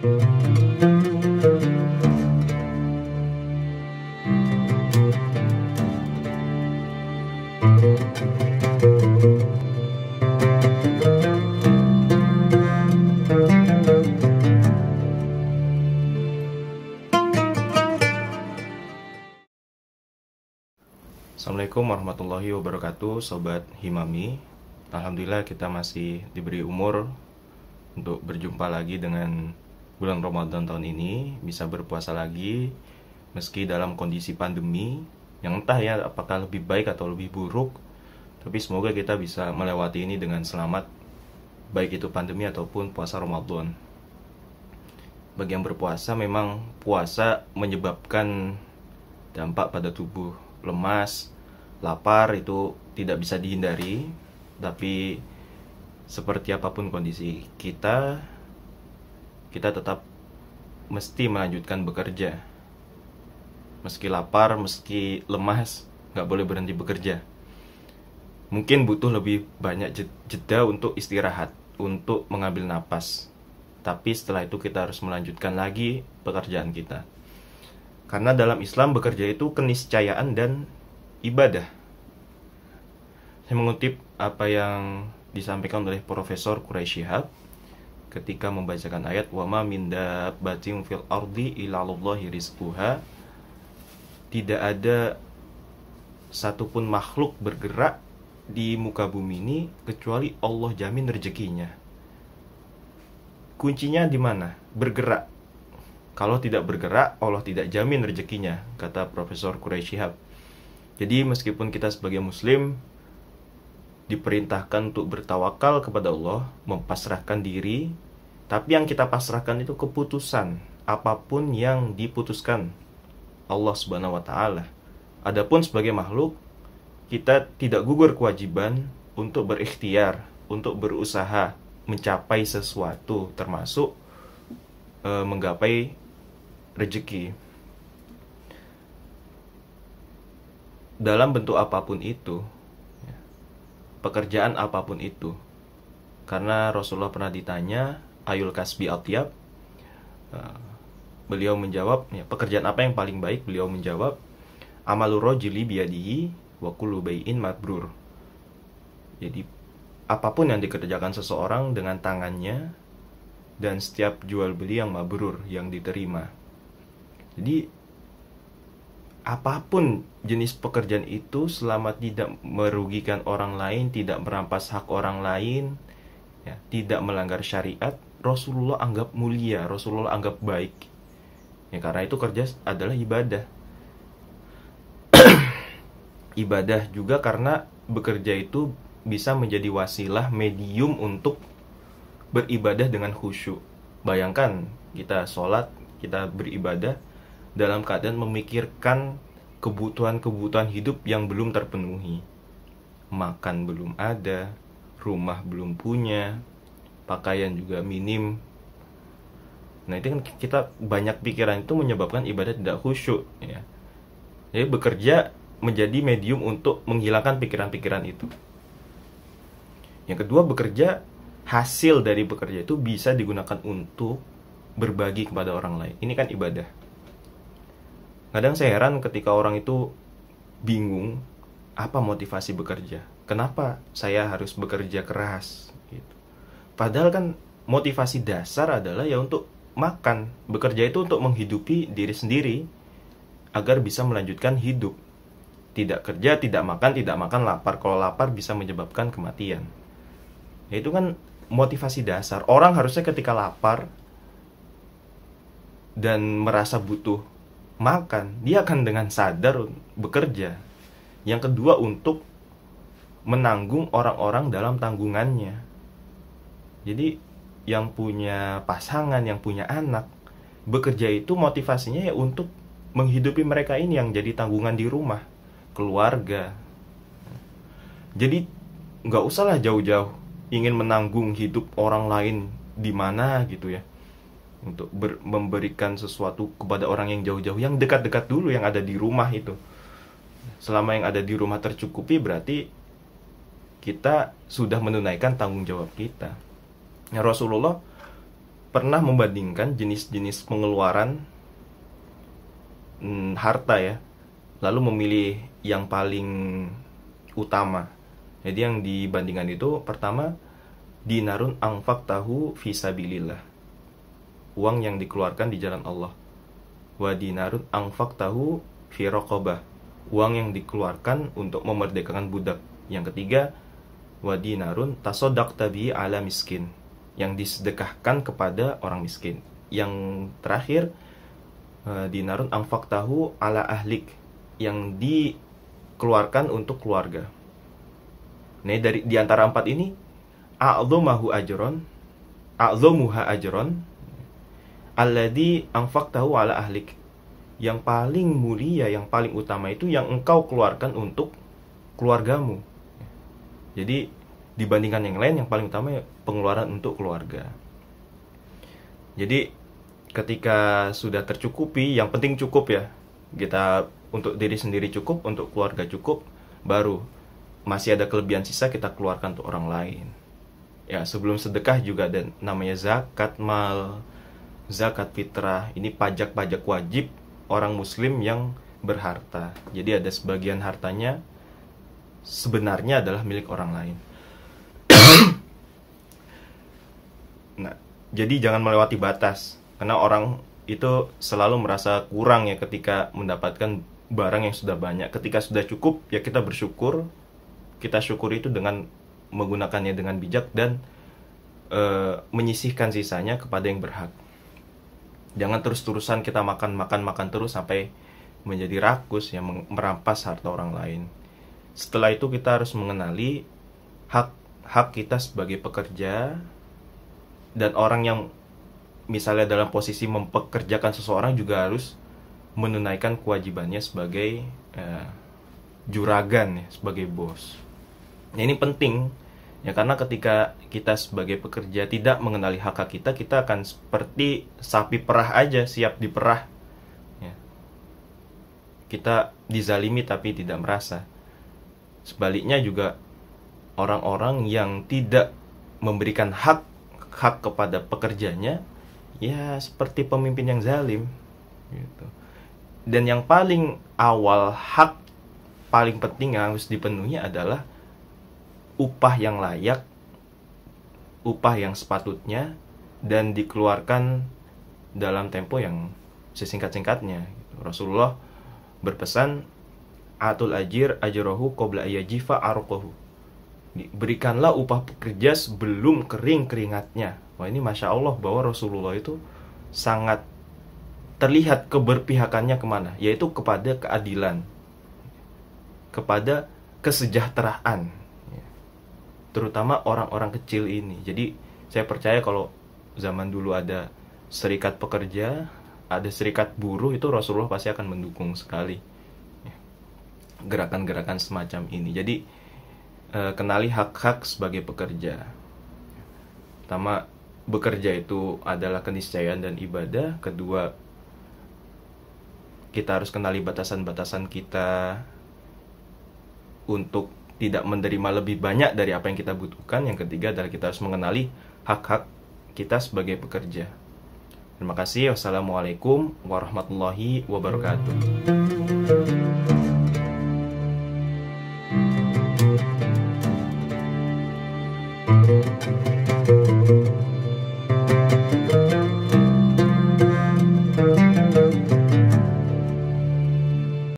Assalamualaikum warahmatullahi wabarakatuh, Sobat Himami. Alhamdulillah kita masih diberi umur untuk berjumpa lagi dengan bulan Ramadan tahun ini, bisa berpuasa lagi meski dalam kondisi pandemi yang entah ya apakah lebih baik atau lebih buruk, tapi semoga kita bisa melewati ini dengan selamat, baik itu pandemi ataupun puasa Ramadan. Bagi yang berpuasa, memang puasa menyebabkan dampak pada tubuh, lemas, lapar, itu tidak bisa dihindari. Tapi seperti apapun kondisi kita tetap mesti melanjutkan bekerja. Meski lapar, meski lemas, gak boleh berhenti bekerja. Mungkin butuh lebih banyak jeda untuk istirahat, untuk mengambil napas. Tapi setelah itu kita harus melanjutkan lagi pekerjaan kita. Karena dalam Islam bekerja itu keniscayaan dan ibadah. Saya mengutip apa yang disampaikan oleh Profesor Quraisy Shihab ketika membacakan ayat wa ma min dabbatin fil ardi illa 'alallahi rizquha. Tidak ada satupun makhluk bergerak di muka bumi ini kecuali Allah jamin rezekinya. Kuncinya di mana? Bergerak. Kalau tidak bergerak, Allah tidak jamin rezekinya, kata Profesor Quraisy Shihab. Jadi meskipun kita sebagai muslim diperintahkan untuk bertawakal kepada Allah, mempasrahkan diri, tapi yang kita pasrahkan itu keputusan, apapun yang diputuskan Allah Subhanahu wa taala. Adapun sebagai makhluk, kita tidak gugur kewajiban untuk berikhtiar, untuk berusaha mencapai sesuatu, termasuk menggapai rezeki dalam bentuk apapun itu, pekerjaan apapun itu. Karena Rasulullah pernah ditanya, ayul kasbi atyab, beliau menjawab, pekerjaan apa yang paling baik? Beliau menjawab, amalur rajuli biyadihi wa kullu bai'in mabrur. Jadi apapun yang dikerjakan seseorang dengan tangannya, dan setiap jual beli yang mabrur, yang diterima. Jadi apapun jenis pekerjaan itu, selama tidak merugikan orang lain, tidak merampas hak orang lain, ya, tidak melanggar syariat, Rasulullah anggap mulia, Rasulullah anggap baik. Ya, karena itu kerja adalah ibadah. Ibadah juga karena bekerja itu bisa menjadi wasilah, medium untuk beribadah dengan khusyuk. Bayangkan kita sholat, kita beribadah dalam keadaan memikirkan kebutuhan-kebutuhan hidup yang belum terpenuhi. Makan belum ada, rumah belum punya, pakaian juga minim. Nah itu kan kita banyak pikiran, itu menyebabkan ibadah tidak khusyuk, ya. Jadi bekerja menjadi medium untuk menghilangkan pikiran-pikiran itu. Yang kedua, bekerja, hasil dari bekerja itu bisa digunakan untuk berbagi kepada orang lain. Ini kan ibadah. Kadang saya heran ketika orang itu bingung apa motivasi bekerja. Kenapa saya harus bekerja keras? Gitu. Padahal kan motivasi dasar adalah ya untuk makan. Bekerja itu untuk menghidupi diri sendiri agar bisa melanjutkan hidup. Tidak kerja, tidak makan lapar. Kalau lapar bisa menyebabkan kematian. Ya, itu kan motivasi dasar. Orang harusnya ketika lapar dan merasa butuh makan, dia akan dengan sadar bekerja. Yang kedua, untuk menanggung orang-orang dalam tanggungannya. Jadi yang punya pasangan, yang punya anak, bekerja itu motivasinya ya untuk menghidupi mereka ini yang jadi tanggungan di rumah, keluarga. Jadi nggak usahlah jauh-jauh ingin menanggung hidup orang lain di mana gitu ya, untuk memberikan sesuatu kepada orang yang jauh-jauh, yang dekat-dekat dulu, yang ada di rumah itu. Selama yang ada di rumah tercukupi, berarti kita sudah menunaikan tanggung jawab kita. Nah, Rasulullah pernah membandingkan jenis-jenis pengeluaran harta ya, lalu memilih yang paling utama. Jadi yang dibandingkan itu pertama, dinarun anfaqtahu fisabilillah, uang yang dikeluarkan di jalan Allah. Wa dinarun anfaqtahu fi raqabah, uang yang dikeluarkan untuk memerdekakan budak. Yang ketiga, wa dinarun tasaddaqta bi ala miskin, yang disedekahkan kepada orang miskin. Yang terakhir, dinarun anfaqtahu ala ahlik, yang dikeluarkan untuk keluarga. Nah, di antara empat ini, a'dhamuha ajron alladhi anfaqtahu ala ahlik, yang paling mulia, yang paling utama itu yang engkau keluarkan untuk keluargamu. Jadi dibandingkan yang lain, yang paling utama pengeluaran untuk keluarga. Jadi ketika sudah tercukupi, yang penting cukup ya, kita untuk diri sendiri cukup, untuk keluarga cukup, baru masih ada kelebihan sisa kita keluarkan untuk orang lain. Ya, sebelum sedekah juga ada namanya zakat mal, zakat fitrah. Ini pajak-pajak wajib orang muslim yang berharta. Jadi ada sebagian hartanya sebenarnya adalah milik orang lain. Nah, jadi jangan melewati batas, karena orang itu selalu merasa kurang ya ketika mendapatkan barang yang sudah banyak. Ketika sudah cukup, ya kita bersyukur. Kita syukuri itu dengan menggunakannya dengan bijak dan menyisihkan sisanya kepada yang berhak. Jangan terus-terusan kita makan terus sampai menjadi rakus, yang merampas harta orang lain. Setelah itu kita harus mengenali hak kita sebagai pekerja, dan orang yang misalnya dalam posisi mempekerjakan seseorang juga harus menunaikan kewajibannya sebagai juragan ya, sebagai bos. Nah, ini penting ya, karena ketika kita sebagai pekerja tidak mengenali hak kita, kita akan seperti sapi perah aja, siap diperah ya. Kita dizalimi tapi tidak merasa. Sebaliknya juga orang-orang yang tidak memberikan hak kepada pekerjanya, ya seperti pemimpin yang zalim gitu. Dan yang paling awal, hak paling penting yang harus dipenuhi adalah upah yang layak, upah yang sepatutnya, dan dikeluarkan dalam tempo yang sesingkat-singkatnya. Rasulullah berpesan, atul ajir ajrohu qabla ayajifa arqahu, berikanlah upah pekerja sebelum kering keringatnya. Wah, ini Masya Allah bahwa Rasulullah itu sangat terlihat keberpihakannya kemana, yaitu kepada keadilan, kepada kesejahteraan, terutama orang-orang kecil ini. Jadi saya percaya kalau zaman dulu ada serikat pekerja, ada serikat buruh, itu Rasulullah pasti akan mendukung sekali gerakan-gerakan semacam ini. Jadi kenali hak-hak sebagai pekerja. Pertama, bekerja itu adalah keniscayaan dan ibadah. Kedua, kita harus kenali batasan-batasan kita untuk tidak menerima lebih banyak dari apa yang kita butuhkan. Yang ketiga adalah kita harus mengenali hak-hak kita sebagai pekerja. Terima kasih. Wassalamualaikum warahmatullahi wabarakatuh.